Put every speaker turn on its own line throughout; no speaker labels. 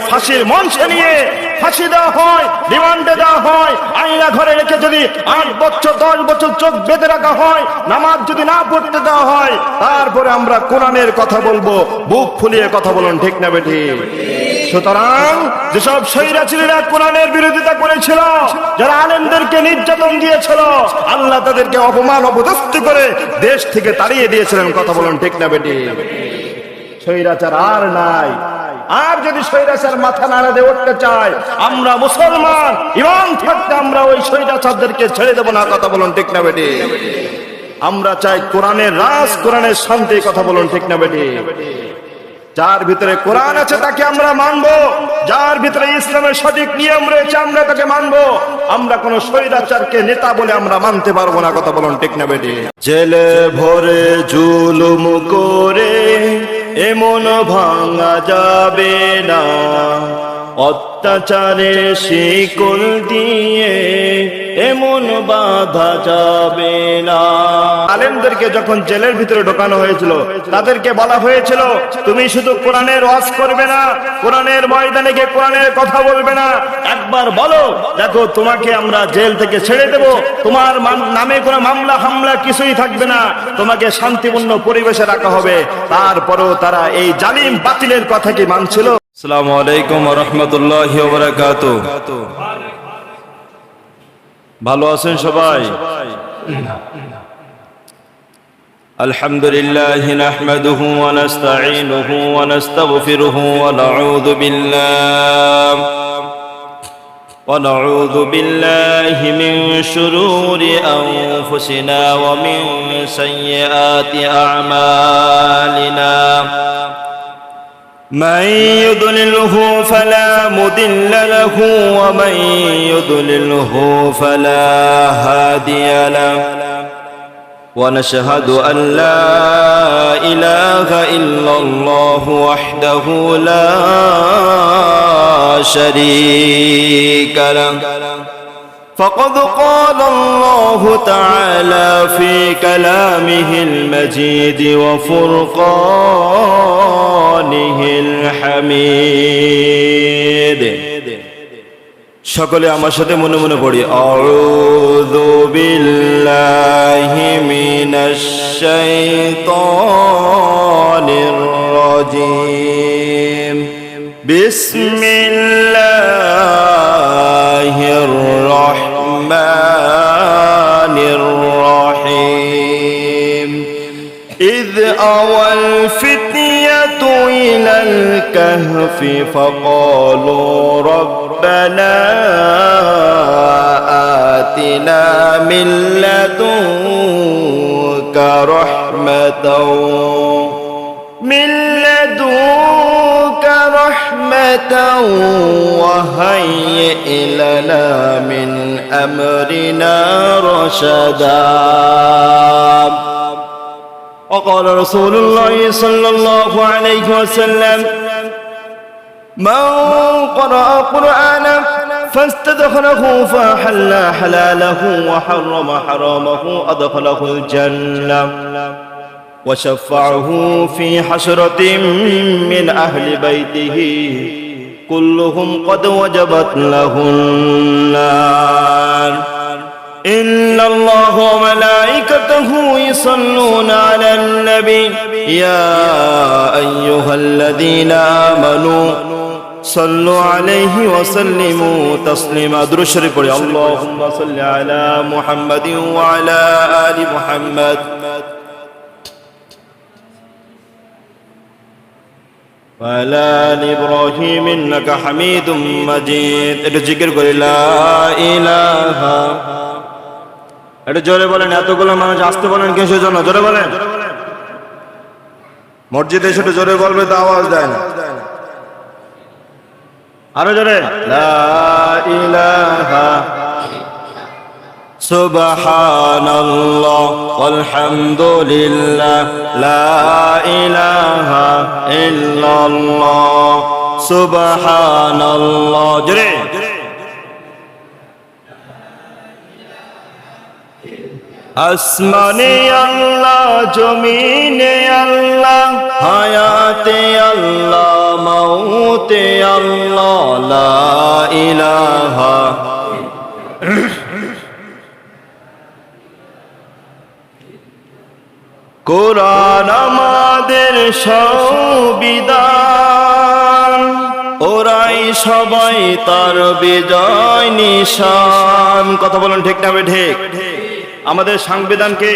ফাঁসির মঞ্চে নিয়ে ফাঁসি দেওয়া হয়, রিমান্ডে দেওয়া হয়, আইনা ঘরে রেখে যদি 8 বছর 10 বছর চোখ বেঁধে রাখা হয়, নামাজ যদি না পড়তে দেওয়া হয়, তারপরে আমরা কোরআনের কথা বলবো। বুক ফুলিয়ে কথা বলুন, ঠিক না বেঠিক? সুতরাং যেসব স্বৈরাচারীরা কোরআনের বিরোধিতা করেছিল, যারা আলেমদেরকে নির্যাতন দিয়েছিল, আল্লাহ তাদেরকে অপমান অপদস্থ করে দেশ থেকে তাড়িয়ে দিয়েছিলেন। কথা বলুন, ঠিক না বেঠিক? স্বৈরাচার আর নাই। আর যদি স্বৈরাচার মাথা নাড়া দিয়ে উঠতে চায়, আমরা মুসলমান ইমান থাকতে আমরা ওই স্বৈরাচারদেরকে ছেড়ে দেব না। কথা বলুন, ঠিক না বেঠিক? আমরা চাই কোরআনের রাজ, কোরআনের শান্তি। কথা বলুন, ঠিক না বেঠিক? যার ভিতরে কোরআন আছে তাকে আমরা মানবো, যার ভিতরে ইসলামের সঠিক নিয়ম রয়েছে আমরা তাকে মানবো। আমরা কোন স্বৈরাচারকে নেতা বলে আমরা মানতে পারবো না। কথা বলুন, ঠিক না বেঠিক? জেলে ভরে জুলুম করে এমন ভাঙা যাবে না, অত্যাচারে শিকল দিয়ে এমন বাধা যাবে না। আলেমদেরকে যখন জেলের ভিতরে ঢোকানো হয়েছিল, তাদেরকে বলা হয়েছিল তুমি শুধু কোরআনের ওয়াজ করবে না, কোরআনের ময়দানে গিয়ে কোরআনের কথা বলবে না। একবার বলো, দেখো তোমাকে আমরা জেল থেকে ছেড়ে দেব, তোমার নামে কোনো মামলা হামলা কিছুই থাকবে না, তোমাকে শান্তিপূর্ণ পরিবেশে রাখা হবে। তারপরেও তারা এই জালিম বাতিলের কথা কি মানছিল?
আসসালামু আলাইকুম ওয়া রাহমাতুল্লাহি ওয়া বারাকাতুহু। ভালো আছেন সবাই? আলহামদুলিল্লাহ নাহমাদুহু ওয়া নাস্তাঈনুহু ওয়া নাস্তাগফিরুহু ওয়া নাউযু বিল্লাহি মিন শুরুরি আনফুসিনা ওয়া মিন সাইয়্যাতি আ'মালিনা। من يضلله فلا مضل له ومن يضلله فلا هادي له ونشهد أن لا إله إلا الله وحده لا شريك له فقد قال الله تعالى في كلامه المجيد وفرقانه الحميد। সকলে আমার সাথে মনে মনে পড়ি, আউযু বিল্লাহি মিনাশ শাইতানির রাজীম। বিসমিল্লাহির রাহমানির রাহিম। إذ أوى الفتية إلى الكهف فقالوا ربنا آتنا من لدنك رحمة وهيئ لنا من أمرنا رشدا. وقال رسول الله صلى الله عليه وسلم من قرأ قرآنا فاستدخله فأحل حلاله وحرم حرامه أدخله الجنة وشفعه في حشرة من أهل بيته كلهم قد وجبت له النار. إن الله وملائكته يصلون على النبي يا أيها الذين آمنوا صلوا عليه وسلموا تسليما. درود شريف পড়ি। اللهم صل على محمد وعلى آل محمد وعلى آل إبراهيم إنك حميد مجيد. একটু জিকির করি, লা ইলাহা। একটু জোরে বলেন, এতগুলো মানুষ আসতে বলেন কিসের জন্য? জোরে বলেন। মসজিদে এসে একটু জোরে বলবে তো আওয়াজ দেয় না। আরো জোরে, লা ইলাহা সুবহানাল্লাহ ওয়ালহামদুলিল্লাহ লা ইলাহা ইল্লাল্লাহ সুবহানাল্লাহ। জোরে। আসমানে আল্লাহ, জমিনে আল্লাহ, হায়াতে আল্লাহ, মাউতে আল্লাহ লা ইলাহা। কোরআন আমাদের সংবিধান, ওরাই সবাই তার বিজয় নিশান। কথা বলেন ঠিক না ঠিক? আমাদের সংবিধান কে?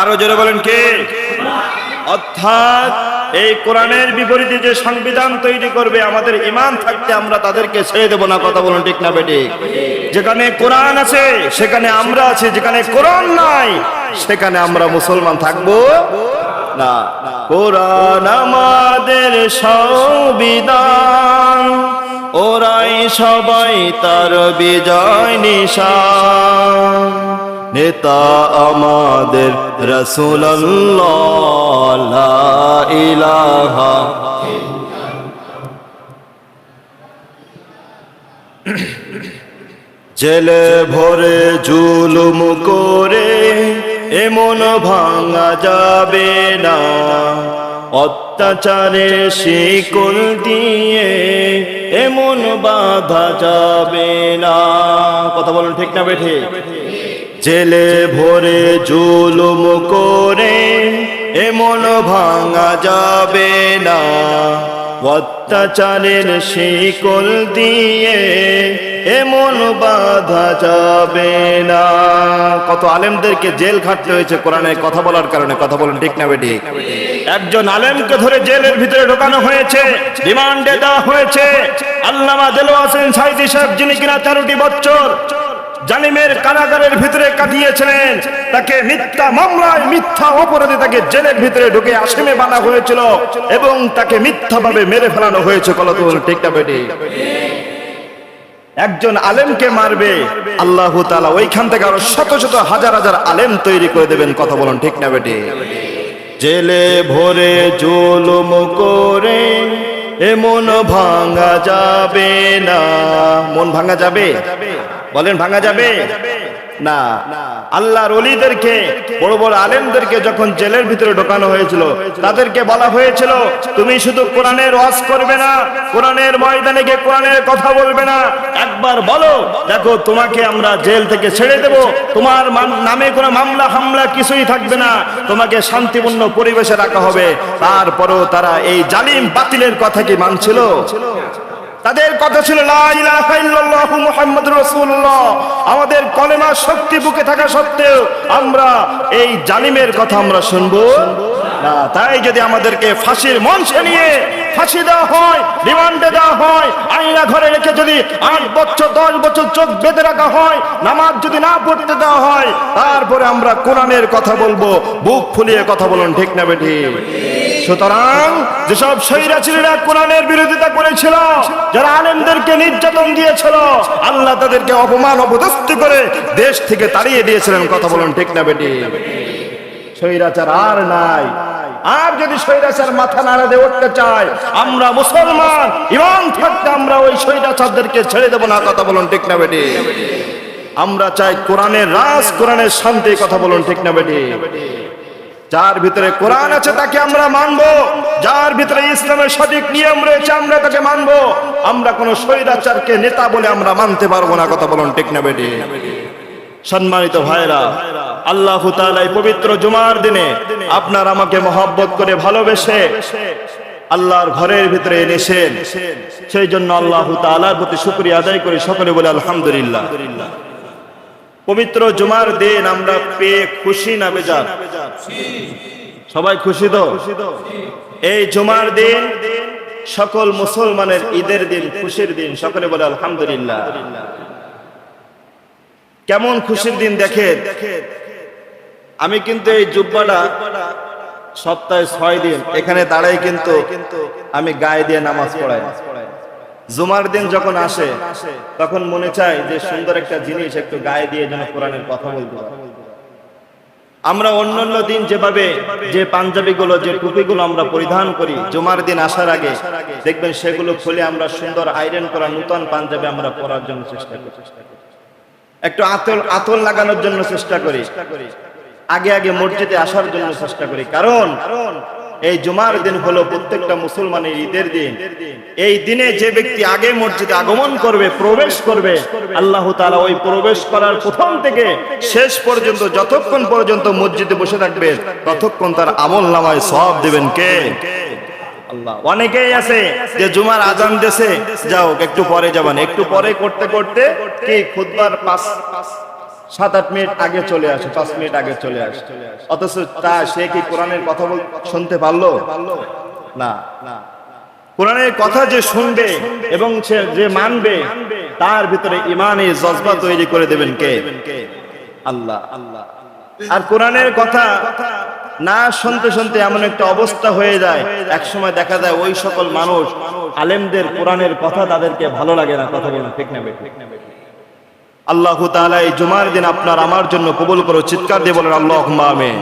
আরো জোরে বলেন কে? অর্থাৎ এই কোরআনের বিপরীতে যে সংবিধান তৈরি করবে, আমাদের ঈমান থাকতে আমরা তাদেরকে ছেড়ে দেব না। কথা বলুন ঠিক না বেঠিক? যেখানে কোরআন আছে সেখানে আমরা আছি, যেখানে কোরআন নাই সেখানে আমরা মুসলমান থাকবো না। কোরআন আমাদের সংবিধান, ওরাই সবাই তার বিজয় নিশান। নেতা আমাদের রাসূলুল্লাহ লা ইলাহা। জেলে ভরে জুলুম করে এমন ভাঙা যাবে না, অত্যাচারের শিকল দিয়ে এমন বাঁধা যাবে না। কথা বলুন ঠিক না বেঠে? জেলে ভরে জুলুম করে এমন ভাঙা যাবে না, অত্যাচারের শিকল দিয়ে এমন বাঁধা যাবে না। কত আলেমদেরকে জেল খাটতে হয়েছে কোরআনের কথা বলার কারণে। কথা বলুন ঠিক না বেঠিক? একজন আলেমকে ধরে জেলের ভিতরে ঢোকানো হয়েছে, রিমান্ডে দেওয়া হয়েছে। আল্লামা দেলোয়ার হোসেন সাঈদী সাহেব, যিনি কিনা 13টি বছর জালিমের কারাগারের ভিতরে কাটিয়েছিলেন, তাকে মিথ্যা মামলায় মিথ্যা অপরাধে তাকে জেলের ভিতরে ঢুকে আসামি বানা হয়েছিল এবং তাকে মিথ্যাভাবে মেরে ফেলানো হয়েছে। কথা বলুন ঠিক না বেঠিক? একজন আলেমকে মারবে, আল্লাহ তাআলা ওইখান থেকে আরো শত শত হাজার হাজার আলেম তৈরি করে দেবেন। কথা বলুন ঠিক না বেঠিক? জেলে ভরে জুলুম করে এমন ভাঙা যাবে না। মন ভাঙা যাবে? বলেন ভাঙা যাবে না। আল্লাহর ওলিদেরকে, বড় বড় আলেমদেরকে যখন জেলের ভিতরে ঢোকানো হয়েছিল, তাদেরকে বলা হয়েছিল তুমি শুধু কোরআনের ওয়াজ করবে না, কোরআনের ময়দানে গিয়ে কোরআনের কথা বলবে না, একবার বলো দেখো তোমাকে আমরা জেল থেকে ছেড়ে দেব, তোমার নামে কোনো মামলা হামলা কিছুই থাকবে না, তোমাকে শান্তিপূর্ণ পরিবেশে রাখা হবে। তারপরও তারা এই জালিম বাতিলের কথা কি মানছিল? তাদের কথা ছিল লা ইলাহা ইল্লাল্লাহু মুহাম্মাদুর রাসূলুল্লাহ। আমাদের কলেমার শক্তি বুকে থাকা সত্ত্বেও আমরা এই জালিমের কথা আমরা শুনবো না। তাই যদি আমাদেরকে ফাঁসির মঞ্চে নিয়ে ফাঁসি দেওয়া হয়, রিমান্ডে দেওয়া হয়, আয়না ঘরে রেখে যদি 8 বছর 10 বছর চোখ বেঁধে রাখা হয়, নামাজ যদি না পড়তে দেওয়া হয়, তারপরে আমরা কোরআনের কথা বলবো। বুক ফুলিয়ে কথা বলুন ঠিক না বেঠিক? সুতরাং যেসব স্বৈরাচারীরা কোরআনের বিরোধিতা করেছিল, যারা আলেমদেরকে নির্যাতন দিয়েছিল, আল্লাহ তাদেরকে অপমান অপদস্থ করে দেশ থেকে তাড়িয়ে দিয়েছিলেন। কথা বলুন ঠিক না বেঠিক? স্বৈরাচার আর নাই। আর যদি স্বৈরাচার মাথা নাড়া দিয়ে উঠতে চায়, আমরা মুসলমান ঈমান থাকতে আমরা ওই স্বৈরাচারদেরকে ছেড়ে দেব না। কথা বলুন ঠিক না বেঠিক? আমরা চাই কোরআনের রাজ, কোরআনের শান্তি। কথা বলুন ঠিক না বেঠিক? যার ভিতরে কোরআন আছে তাকে আমরা মানবো, যার ভিতরে ইসলামের সঠিক নিয়ম রয়েছে আমরা তাকে মানবো। আমরা কোন স্বৈরাচারকে নেতা বলে আমরা মানতে পারবো না। কথা বলুন ঠিক না বেঠিক? সম্মানিত ভাইরা, আল্লাহ তাআলা এই পবিত্র জুমার দিনে আপনার আমাকে মহব্বত করে ভালোবেসে আল্লাহর ঘরের ভিতরে এনেছেন, সেই জন্য আল্লাহ তাআলার প্রতি শুকরিয়া আদায় করি। সকলে বলে আলহামদুলিল্লাহ। পবিত্র জুমার দিন আমরা পেয়ে খুশি না বেজার? সবাই খুশি তো? এই জুমার দিন সকল মুসলমানের ঈদের দিন, খুশির দিন। সকলে বলে আলহামদুলিল্লাহ। কেমন খুশির দিন দেখেন। আমি কিন্তু এই জুব্বাটা সপ্তাহে 6 দিন এখানে দাঁড়াই, কিন্তু আমি গায়ে দিয়ে নামাজ পড়াই। জুমার দিন যখন আসে তখন মনে চায় যে সুন্দর একটা জিনিস একটু গায়ে দিয়ে যেন কোরআনের কথা বলতে পারি। আমরা অন্যান্য দিন যেভাবে যে পাঞ্জাবিগুলো, যে টুপিগুলো আমরা পরিধান করি, জুমার দিন আসার আগে দেখবেন সেগুলো খুলে আমরা সুন্দর আয়রন করা নতুন পাঞ্জাবি আমরা পরার জন্য চেষ্টা করি, একটু আতল লাগানোর জন্য চেষ্টা করি, আগে আগে মসজিদে আসার জন্য চেষ্টা করি। কারণ
এই জুমার দিন হলো প্রত্যেকটা মুসলমানের ঈদের দিন। এই দিনে যে ব্যক্তি আগে মসজিদে আগমন করবে, প্রবেশ করবে, আল্লাহ তাআলা ওই প্রবেশ করার প্রথম থেকে শেষ পর্যন্ত যতক্ষণ পর্যন্ত মসজিদে বসে থাকবে ততক্ষণ তার আমল নামায় সওয়াব দিবেন কে? আল্লাহ। অনেকেই আছে যে জুমার আজান দেশে যাও একটু পরে যাবেন, একটু পরে করতে করতে কি খুতবার 7-8 মিনিট আগে চলে আসে, 5 মিনিট আগে চলে আসে, অথচ সে কি কোরআনের কথা শুনতে পারলো? না। কোরআনের কথা যে শুনবে এবং সে যে মানবে তার ভিতরে ইমানের জজবা তৈরি করে দেবেন কে? আল্লাহ। আর কোরআনের কথা না শুনতে শুনতে এমন একটা অবস্থা হয়ে যায়, এক সময় দেখা যায় ওই সকল মানুষ আলেমদের কোরআনের কথা তাদেরকে ভালো লাগে না। কথা বলেন ঠিক না বেঠিক? আল্লাহ তাআলা এই জুমার দিন আপনার আমার জন্য কবুল করো, চিৎকার দিয়ে বলেন আল্লাহুম্মা আমিন।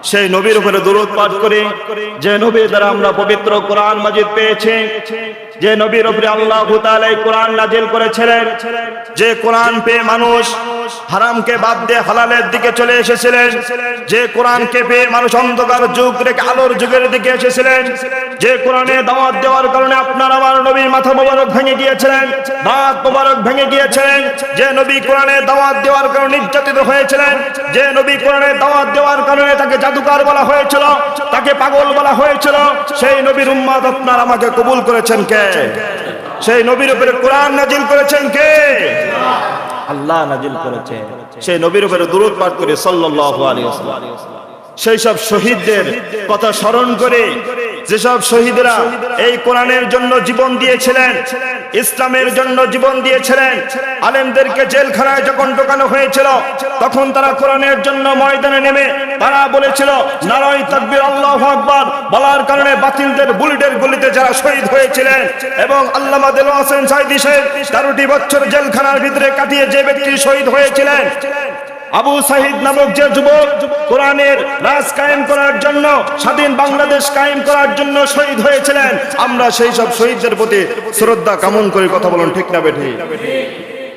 সেই নবীর উপরে দরুদ পাঠ করে, যে নবীর দ্বারা আমরা পবিত্র কোরআন মাজিদ পেয়েছি, যে নবীর উপরে আল্লাহ তাআলা এই কোরআন নাজিল করেছিলেন, যে কোরআন পেয়ে মানুষ হারামকে বাদ দিয়ে হালালের দিকে চলে এসেছিলেন, যে কোরআনকে পেয়ে মানুষ অন্ধকার যুগ থেকে আলোর যুগের দিকে এসেছিলেন, যে কোরআনে দাওয়াত দেওয়ার কারণে আপনার আমার নবীর মাথা মোবারক ভেঙে গিয়েছিলেন, দাঁত মোবারক ভেঙে গিয়েছিলেন, যে নবী কোরআনে দাওয়াত দেওয়ার কারণে নির্যাতিত হয়েছিলেন, যে নবী কোরআনে দাওয়াত দেওয়ার কারণে তাকে জাদুকর বলা হয়েছিল, তাকে পাগল বলা হয়েছিল, সেই নবীর উম্মত আপনার আমাকে কবুল করেছেন কে? সেই নবীর উপরে কোরআন নাজিল করেছেন কে? আল্লাহ নাজিল করেছেন। সেই নবীর উপরে দরুদ পাঠ করে সাল্লাল্লাহু আলাইহি ওয়াসাল্লাম সেই সব শহীদদের কথা স্মরণ করে, যেসব শহীদরা এই কোরআনের জন্য জীবন দিয়েছিলেন, ইসলামের জন্য জীবন দিয়েছিলেন, আলেমদেরকে জেলখানায় যখন ঢোকানো হয়েছিল তখন তারা কোরআনের জন্য ময়দানে নেমে তারা বলেছিল নারায়ে তাকবীর আল্লাহু আকবার বলার কারণে বাতিলদের বুলেটের গুলিতে যারা শহীদ হয়েছিলেন, এবং আল্লামা দেলোয়ার হোসেন সাঈদী সাহেব 13টি বছর জেলখানার ভিতরে কাটিয়ে যে ব্যক্তি শহীদ হয়েছিলেন, আবু সাঈদ নামক যে যুবক কোরআনের রাজ কায়েম করার জন্য, স্বাধীন বাংলাদেশ কায়েম করার জন্য শহীদ হয়েছিলেন, আমরা সেই সব শহীদদের প্রতি শ্রদ্ধা কামন করে কথা বলুন ঠিক না বেঠিক?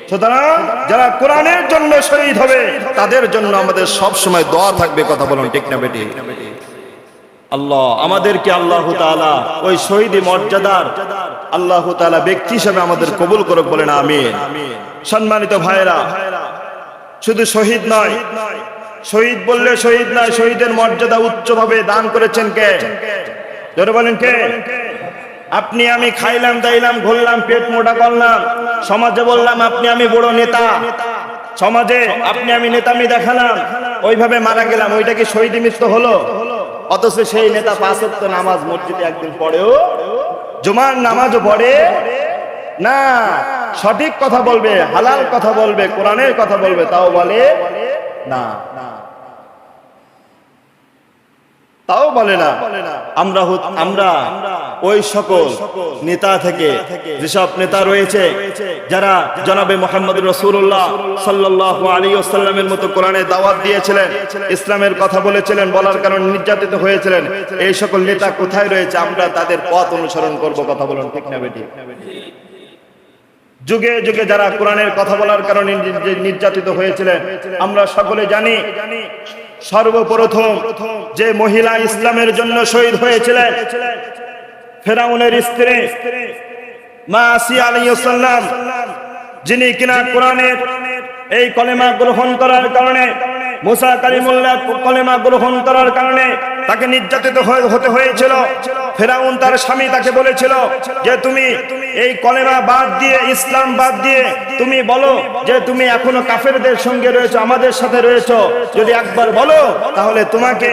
সুতরাং যারা কোরআনের জন্য শহীদ হবে তাদের জন্য আমাদের সব সময় দোয়া থাকবে, কথা বলুন ঠিক না বেঠিক? আল্লাহ আমাদেরকে আল্লাহ তাআলা ওই শহীদি মর্যাদার আল্লাহ তাআলা ব্যক্তি হিসেবে আমাদের কবুল করুক, বলেন আমিন। সম্মানিত ভাইরা, শুধু শহীদ নয়, শহীদ বললে শহীদ নয়, শহীদের মর্যাদা উচ্চভাবে দান করেছেন কে? জোরে বলেন কে? আপনি আমি খাইলাম দাইলাম ঘুরলাম পেট মোটা করলাম, সমাজে বললাম আপনি আমি বড় নেতা, সমাজে আপনি আমি নেতামি দেখালাম, ওইভাবে মারা গেলাম, ওইটা কি শহীদ মৃত্যু হলো? অথচ সেই নেতা 5 ওয়াক্ত নামাজ মসজিদে একদিন পড়েও, জুমার নামাজও পড়ে না, সঠিক কথা বলবে, হালাল কথা বলবে, কোরআনের কথা বলবে, তাও বলে না, তাও বলে না। আমরা ওই সকল নেতা থেকে, যেসব নেতা রয়েছে যারা জনাবে মুহাম্মদ রাসূলুল্লাহ সাল্লাল্লাহু আলাইহি ওয়াসাল্লামের মতো কোরআনের দাওয়াত দিয়েছিলেন, ইসলামের কথা বলেছিলেন, বলার কারণে নির্যাতিত হয়েছিলেন, এই সকল নেতা কোথায় রয়েছে? আমরা তাদের পথ অনুসরণ করব, কথা বলুন ঠিক না বেঠিক? যুগে যুগে যারা কোরআনের কথা বলার কারণে নির্যাতিত হয়েছিলেন, আমরা সকলে জানি। সর্বপ্রথম যে মহিলা ইসলামের জন্য শহীদ হয়েছিলেন, ফেরাউনের স্ত্রী মা আসিয়া আলাইহিস সালাম, যিনি কিনা কোরআনের এই কলেমা গ্রহণ করার কারণে, মুসা কালিমুল্লাহ কলেমা গ্রহণ করার কারণে তাকে নির্যাতিত হতে হয়েছিল। ফেরাউন তার স্বামী তাকে বলেছিল যে তুমি এই কলেমা বাদ দিয়ে, ইসলাম বাদ দিয়ে তুমি বলো যে তুমি এখনো কাফেরদের সঙ্গে রয়েছো, আমাদের সাথে রয়েছো, যদি একবার বলো তাহলে তোমাকে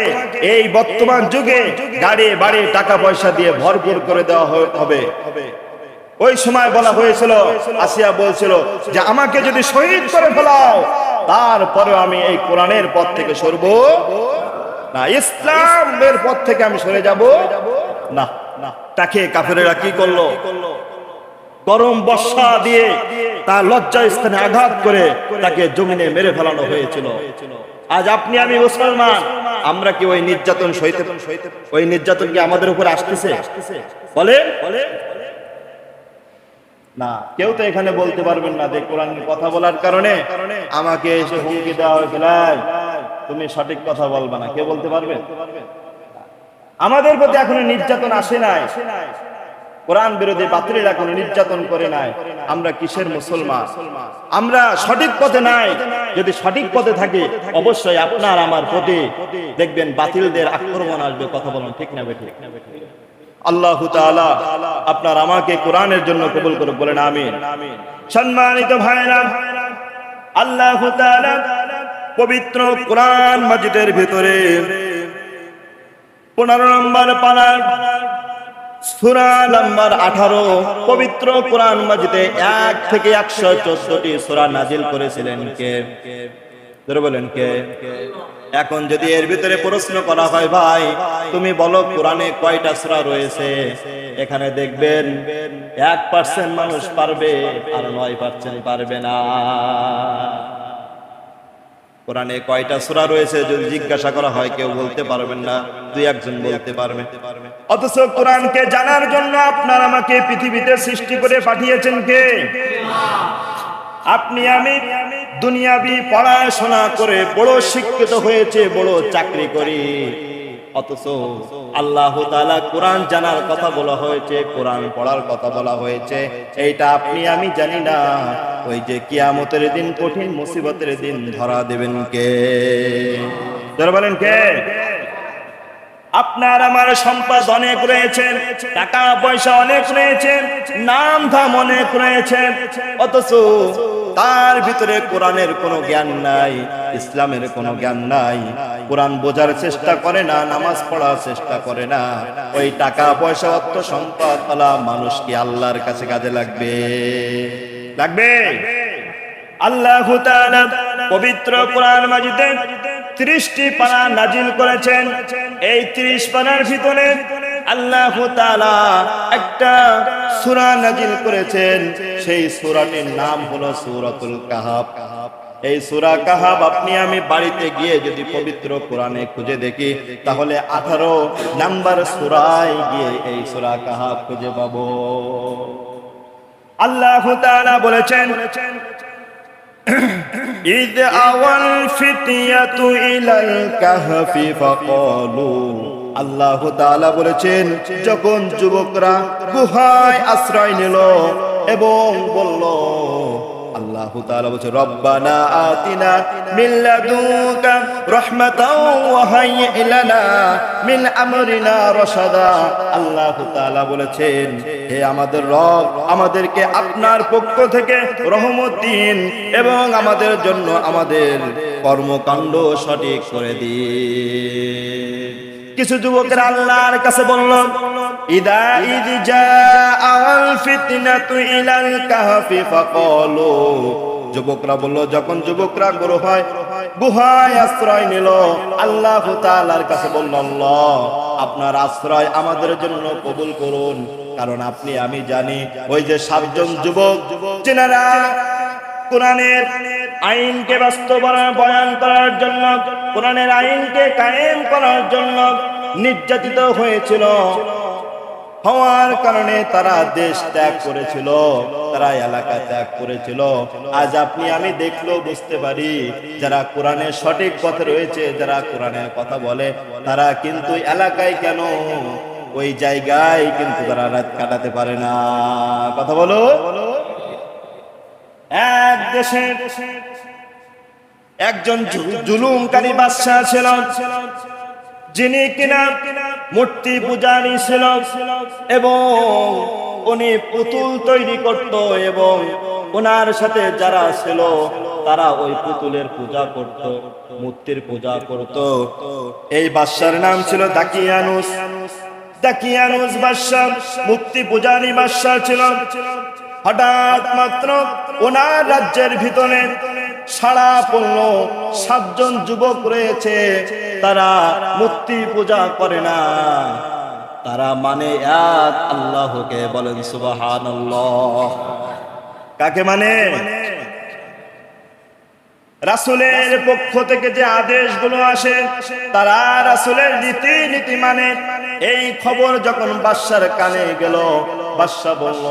এই বর্তমান যুগে গাড়ি বাড়ি টাকা পয়সা দিয়ে ভরপুর করে দেওয়া হবে। ওই সময় বলা হয়েছিল, আসিয়া বলছিল যে আমাকে যদি শহীদ করে ফেলাও তারপরে আমি এই কোরআনের পথ থেকে সরব না, ইসলামের পথ থেকে আমি সরে যাব না। তাকে কাফেরেরা কি করলো? গরম বর্ষা দিয়ে তার লজ্জা স্থানে আঘাত করে তাকে জমিনে মেরে ফেলানো হয়েছিল। আজ আপনি আমি মুসলমান, আমরা কি ওই নির্যাতন সইতে, ওই নির্যাতন কি আমাদের উপর আসতেছে? বলে না, কেউ তো এখানে বলতে পারবেন না যে কোরআনের কথা বলার কারণে আমাকে এসে হুমকি দেওয়া হয়েছিল তুমি সঠিক কথা বলবা না, কে বলতে পারবে? আমাদের প্রতি এখনো নির্যাতন আসে নাই, কোরআন বিরোধী বাতিলেরা কোনো নির্যাতন করে নাই। আমরা কিসের মুসলমান? আমরা সঠিক পথে নাই। যদি সঠিক পথে থাকি অবশ্যই আপনার আমার প্রতি দেখবেন বাতিলদের আক্রমণ আসবে। কথা বলুন ঠিক না বেঠিক? আল্লাহু তাআলা আপনার আমাকে কোরআনের জন্য কবুল করুক, বলেন আমিন। সম্মানিত ভাইরা, আল্লাহু তাআলা পবিত্র কোরআন মাজিদের ভিতরে 15 নম্বর পারার সূরা নাম্বার 18 পবিত্র কোরআন মাজিদে 1 থেকে 114টি সূরা নাজিল করেছিলেন কে? জোরে বলেন কে? এখন যদি এর ভিতরে প্রশ্ন করা হয়, ভাই তুমি বলো কোরআনে কয়টা সূরা রয়েছে, এখানে দেখবেন 1% মানুষ পারবে আর 9% পারবে না। কোরআনে কয়টা সূরা রয়েছে যদি জিজ্ঞাসা করা হয় কেউ বলতে পারবেন না, দুই একজন বলতে পারবে। অথচ কোরআনকে জানার জন্য আপনার আমাকে পৃথিবীতে সৃষ্টি করে পাঠিয়েছেন কে? আপনি আমি দুনিয়াবি পড়াশোনা করে বড় শিক্ষিত হয়েছে, বড় চাকরি করি, অথচ আল্লাহ তাআলা কোরআন জানার কথা বলা হয়েছে, কোরআন পড়ার কথা বলা হয়েছে, এইটা আপনি আমি জানি না। ওই যে কিয়ামতের দিন, কঠিন মুসিবতের দিন ধরা দেবেন কে? যারা বলেন কে? আপনার আমার সম্পদ অনেক রয়েছে, টাকা পয়সা অনেক রয়েছে, নাম ধাম অনেক রয়েছে, অথচ তার ভিতরে কোরআনের কোনো জ্ঞান নাই, ইসলামের কোনো জ্ঞান নাই। কোরআন বোঝার চেষ্টা করে না, নামাজ পড়ার চেষ্টা করে না। ওই টাকা পয়সা অর্থ সম্পদ আলা মানুষ কি আল্লাহর কাছে কাজে লাগবে? লাগবে? আল্লাহু তাআলা পবিত্র কোরআন মাজিদে 30টি পারা নাজিল করেছেন। এই 30 পারার ভিতরে আল্লাহু তাআলা একটা সূরা নাজিল করেছেন, সেই সূরাটির নাম হলো সূরাতুল কাহাফ। এই সূরা কাহাফ আপনি আমি বাড়িতে গিয়ে যদি পবিত্র কোরআনে খুঁজে দেখি তাহলে 18 নাম্বার সূরায় গিয়ে এই সূরা কাহাফ খুঁজে পাবো। আল্লাহু তাআলা বলেছেন, إذ أوى الفتية إلى الكهف فقالوا, আল্লাহু তাআলা বলেছেন যখন যুবকরা গুহায় আশ্রয় নিল এবং বলল, আল্লাহু তাআলা বলেছে রব্বানা আতিনা মিন লাদুনকা রাহমাতাও ওয়া হাইয়্ লানা মিন আমরিনা রাশাদা। আল্লাহু তাআলা বলেছেন, হে আমাদের রব, আমাদেরকে আপনার পক্ষ থেকে রহমত দিন এবং আমাদের জন্য আমাদের কর্মকাণ্ড সঠিক করে দিন। কিছু যুবকেরা আল্লাহর কাছে বলল, ইদা ইয জাআল ফিতনাতু ইলাল কাহফি ফাকালু, যুবকরা বলল, যখন যুবকরা গুহায় আশ্রয় নিল, আল্লাহু তাআলার কাছে বলল, আল্লাহ আপনার আশ্রয় আমাদের জন্য কবুল করুন, কারণ আপনি আমি জানি ওই যে 7 জন যুবক যারা কোরআনের আইনকে বাস্তবায়ন করার জন্য, কোরআনের আইনকে কায়েম করার জন্য নির্যাতিত হয়েছিল, হওয়ার কারণে তারা দেশ ত্যাগ করেছিল, তারা এলাকা ত্যাগ করেছিল। আজ আপনি আমি দেখলেও বুঝতে পারি যারা কোরআনের সঠিক পথে রয়েছে, যারা কোরআনের কথা বলে, তারা কিন্তু এলাকায় কেন ওই জায়গায় কিন্তু তারা রাত কাটাতে পারে না। কথা বলো। এক দেশে একজন জুলুমকারী বাদশা ছিল, যিনি কিনা মূর্তি পূজারী ছিল এবং উনি পুতুল তৈরি করত এবং ওনার সাথে যারা ছিল তারা ওই পুতুলের পূজা করত, মূর্তির পূজা করত। এই বাদশার নাম ছিল দাকিয়ানুস। দাকিয়ানুস বাদশা মূর্তি পূজারী বাদশা ছিল। হঠাৎ মাত্র ওনার রাজ্যের ভিতরে সাড়া পড়ল, 7 জন যুবক রয়েছে, তারা মূর্তি পূজা করে না, তারা মানে এক আল্লাহকে। বলেন সুবহানাল্লাহ। কাকে মানে? রাসূলের পক্ষ থেকে যে আদেশগুলো আসে তারা রাসূলের রীতি মানে। এই খবর যখন বাদশার কানে গেল, বাদশা বলল,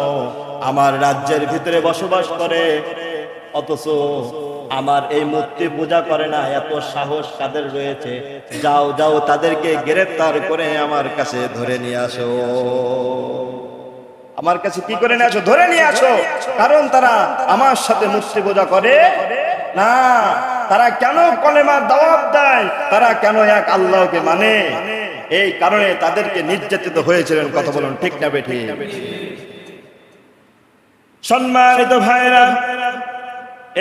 আমার রাজ্যের ভিতরে বসবাস করে, অথচ
আমার এই মূর্তি পূজা করে না, এত সাহস কাদের রয়েছে? যাও যাও তাদেরকে গ্রেফতার করে আমার কাছে ধরে নিয়ে আসো।
আমার কাছে কি করে নিয়ে আসো? ধরে নিয়ে আসো। কারণ তারা আমার সাথে মূর্তি পূজা করে না। তারা কেন কলেমার দাওয়াত দেয়? তারা কেন এক আল্লাহকে মানে? এই কারণে তাদেরকে নির্যাতিত হয়েছিলেন। কথা বলুন ঠিক না বেঠিক? সম্মানিত ভাইরা,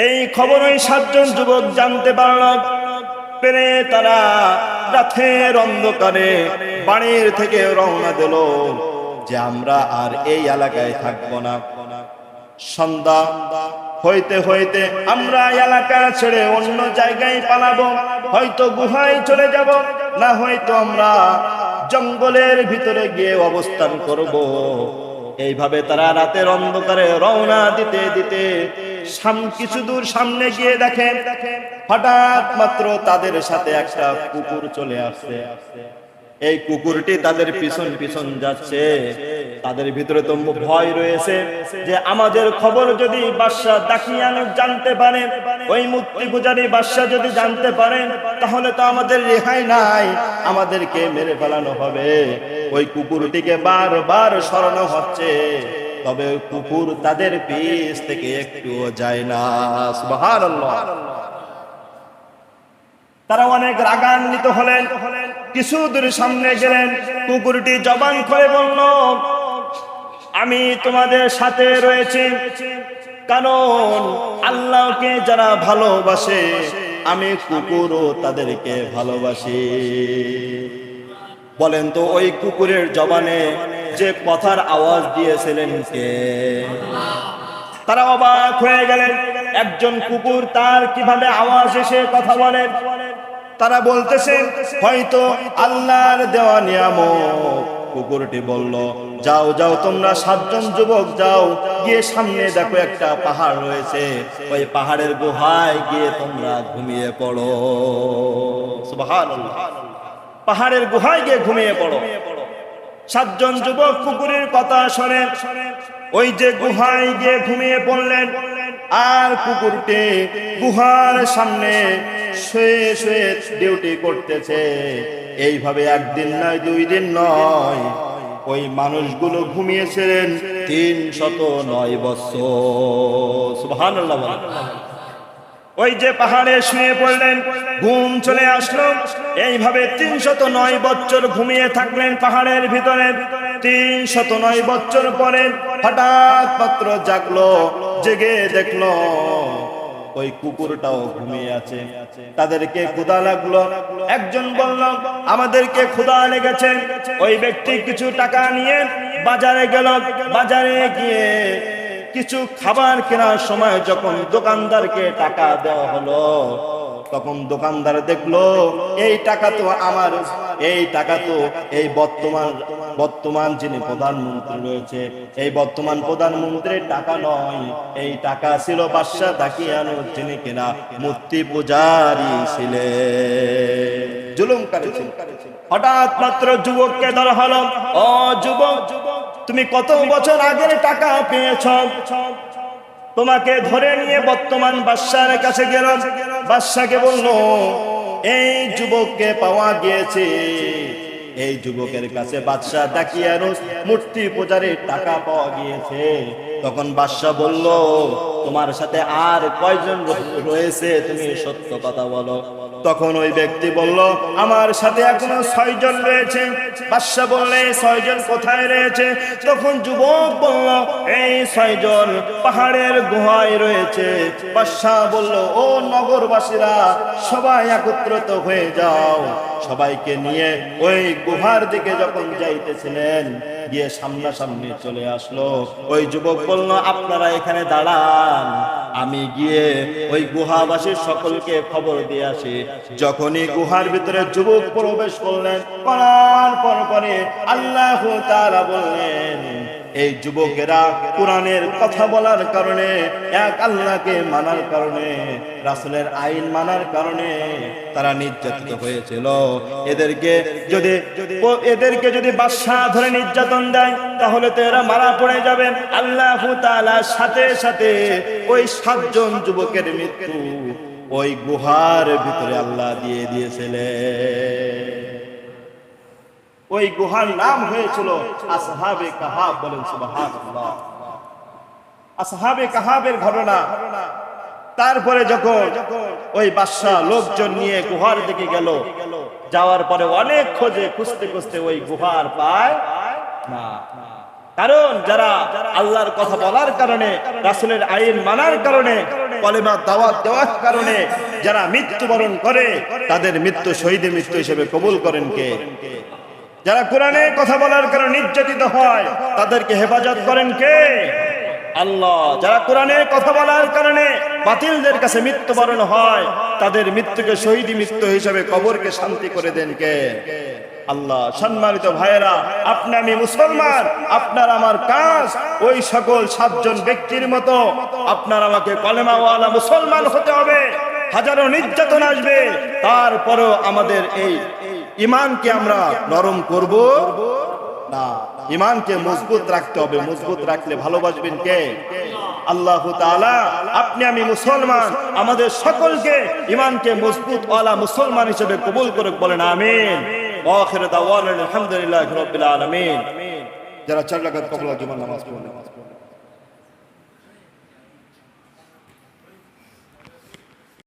এই খবর ওই 7 জন যুবক জানতে পারল। পেরে তারা রাতের অন্ধকারে বাড়ির থেকে রওনা দিল যে আমরা আর এই এলাকায় থাকবো না। সন্ধ্যা হইতে হইতে আমরা এলাকা ছেড়ে অন্য জায়গায় পালাবো, হয়তো গুহায় চলে যাব, না হয়তো আমরা জঙ্গলের ভিতরে গিয়ে অবস্থান করব। এইভাবে তারা রাতের অন্ধকারে রওনা দিতে দিতে কিছু দূর সামনে গিয়ে দেখেন হঠাৎ মাত্র তাদের সাথে একটা কুকুর চলে আসছে। এই কুকুরটি তাদের পিছন পিছন যাচ্ছে। তাদের ভিতরে তো ভয় রয়েছে যে আমাদের খবর যদি বাদশা দাকিয়ান জানতে পারে, ওই মূর্তি পূজারী বাদশা যদি জানতে পারেন, তাহলে তো আমাদের রেহাই নাই, আমাদেরকে মেরে ফেলানো হবে। ওই কুকুরটিকে বারবার সরানো হচ্ছে, তবে ওই কুকুর তাদের পিছ থেকে একটুও যায় না। সুবহানাল্লাহ। তারা অনেক রাগান্বিত হলেন। কিছু দূর সামনে গেলেন, কুকুরটি জবান খুলে বলল, আমি তোমাদের সাথে রয়েছি, কারণ আল্লাহকে যারা ভালোবাসে আমি কুকুরও তাদেরকে ভালোবাসি। বলেন তো ওই কুকুরের জবানে যে কথার আওয়াজ দিয়েছিলেন কে? তারা অবাক হয়ে গেলেন, একজন কুকুর তার কিভাবে আওয়াজ এসে কথা বলে? তারা বলতেছেন হয়তো আল্লাহর দেওয়া নিয়ামত। কুকুরটি বলল, যাও যাও তোমরা 7 জন যুবক যাও, গিয়ে সামনে দেখো একটা পাহাড় রয়েছে, ওই পাহাড়ের গুহায় গিয়ে তোমরা ঘুমিয়ে পড়ো। সুবহানাল্লাহ। পাহাড়ের গুহায় গিয়ে ঘুমিয়ে পড়ো। 7 জন যুবক কুকুরের কথা শুনে ওই যে গুহায় গিয়ে ঘুমিয়ে পড়লেন। আর কুকুরটি গুহার সামনে শুয়ে শুয়ে ডিউটি করতেছে। এইভাবে একদিন নয়, 2 দিন নয়, ওই মানুষগুলো ঘুমিয়েছিলেন 309 বছর। সুবহানাল্লাহ। ওই যে পাহাড়ে শুয়ে পড়লেন, ঘুম চলে আসলো। এইভাবে 309 বছর ঘুমিয়ে থাকলেন পাহাড়ের ভিতরে। 309 বছর পরে হঠাৎ মাত্র জাগলো, জেগে দেখলো ওই কুকুরটাও ঘুমিয়ে আছে। তাদেরকে ক্ষুধা লাগলো। একজন বলল, আমাদেরকে ক্ষুধা লেগেছে। ওই ব্যক্তি কিছু টাকা নিয়ে বাজারে গেল। বাজারে গিয়ে কিছু খাবার কেনার সময় যখন দোকানদারকে টাকা দেওয়া হলো, তখন দোকানদার দেখলো এই টাকা তো আমার, এই টাকা তো এই বর্তমান যিনি প্রধানমন্ত্রী রয়েছে, এই বর্তমান প্রধানমন্ত্রীর টাকা নয়, এই টাকা ছিল বাদশা দাকিয়ানুর, যিনি কিনা মূর্তি পূজারী ছিলেন, জুলুমকারী ছিলেন। হঠাৎ মাত্র যুবককে ধরা হলো, ও যুবক, তুমি কত বছর আগের টাকা পেয়েছ? তোমাকে ধরে নিয়ে বর্তমান বাদশার কাছে গেল। বাদশাকে বলল, এই যুবককে পাওয়া গিয়েছে। এই যুবকের কাছে বাদশা দাকিয়ানুস মূর্তি পূজারীর টাকা পাওয়া গিয়েছে। তখন বাদশা বলল, তোমার সাথে আর কয়জন রয়েছে? তুমি সত্য কথা বলো। তখন ওই ব্যক্তি বলল, আমার সাথে এখনো 6 জন রয়েছে। বাদশা বললে, 6 জন কোথায় রয়েছে? তখন যুবক বলল, এই 6 জন পাহাড়ের গুহায় রয়েছে। বাদশা বলল, ও নগরবাসীরা, সবাই একত্রিত হয়ে যাও। সবাইকে নিয়ে ওই গুহার দিকে যখন যাইতেছিলেন, গিয়ে সামনাসামনি চলে আসলো। ওই যুবক বলল, আপনারা এখানে দাঁড়ান, আমি গিয়ে ওই গুহাবাসীর সকলকে খবর দিয়ে আসি। যখনই গুহার ভিতরে যুবক প্রবেশ করলেন, করার পরে আল্লাহ তাআলা বললেন, এই যুবকেরা কোরআনের কথা বলার কারণে, এক আল্লাহকে মানার কারণে, রাসূলের আইন মানার কারণে তারা নির্যাতিত হয়েছিল। এদেরকে যদি বাদশা ধরে নির্যাতন দেয় তাহলে তো এরা মারা পড়ে যাবেন। আল্লাহ তাআলার সাথে সাথে ওই 7 জন যুবকের মৃত্যু ওই গুহার ভিতরে আল্লাহ দিয়ে দিয়েছিলেন। ওই গুহার নাম হয়েছিল আসহাবে কাহাব। বলেন সুবহানাল্লাহ। আসহাবে কাহাবের ঘটনা। তারপরে যখন ওই বাদশা লোকজন নিয়ে গুহার দিকে গেল, যাওয়ার পরে অনেক খোঁজে, খুঁজতে খুঁজতে ওই গুহার পায় না। কারণ যারা আল্লাহর কথা বলার কারণে, রাসূলের আইন মানার কারণে, কলেমা দাওয়াত দেওয়ার কারণে যারা মৃত্যুবরণ করে তাদের মৃত্যু শহীদের মৃত্যু হিসেবে কবুল করেন কে? যারা কোরআনে কথা বলার কারণে নির্যাতিত হয় তাদেরকে হেফাজত করেন কে? আল্লাহ। যারা কোরআনে কথা বলার কারণে বাতিলদের কাছে মৃত্যুবরণ হয় তাদের মৃত্যুকে শহীদ মৃত্যু হিসেবে কবরকে শান্তি করে দেন কে? আল্লাহ। সম্মানিত ভাইয়েরা, আপনি আমি মুসলমান, আপনার আমার কাজ ওই সকল 7 জন ব্যক্তির মতো আপনার আমাকে কলেমাওয়ালা মুসলমান হতে হবে। হাজারো নির্যাতন আসবে, তারপরও আমাদের এই ঈমানকে আমরা নরম করব না, ঈমানকে মজবুত রাখতে হবে। মজবুত রাখলে ভালোবাসবেন কে? আল্লাহ তাআলা। আপনি আমি মুসলমান, আমাদের সকলকে ঈমানকে মজবুত ওয়ালা মুসলমান হিসেবে কবুল করে বলেন আমিন। ওয়া আখিরু দাওয়ানা আলহামদুলিল্লাহি রাব্বিল আলামিন। যারা 4 রাকাত কবুল জুমার নামাজ পড়েন।